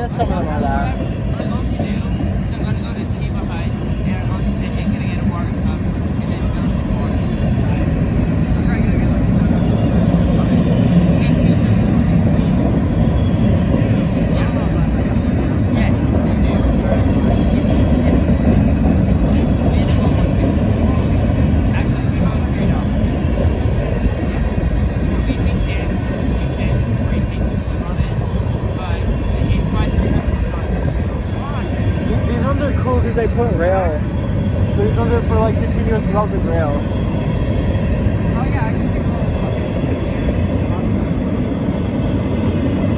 Yeah, some of them are that. They put rail. So these ones are for like continuous welded rail. Oh yeah, I can see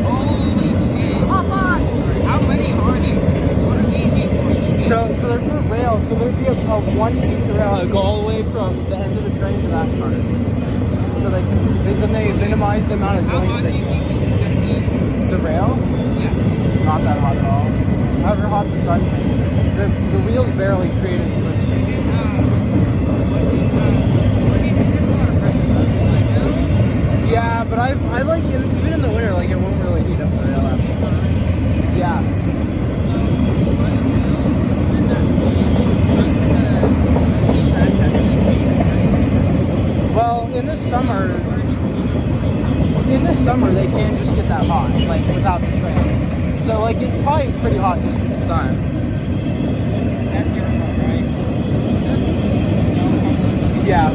holy shit. Come on! How many are there? What are these? So they're for rail, so there'd be a one piece of rail that would go all the way from the end of the train to that part. So they minimize the amount of joints. How hot do you think this is gonna be? The rail? Yeah. Not that hot at all. However hot the sun makes it. The wheels barely create any friction. Yeah, but I like even in the winter, like it won't really heat up the rail after. Yeah. Well, in the summer they can just get that hot, like without the train. So like it probably is pretty hot just with the sun. That's your fault, right? Yeah.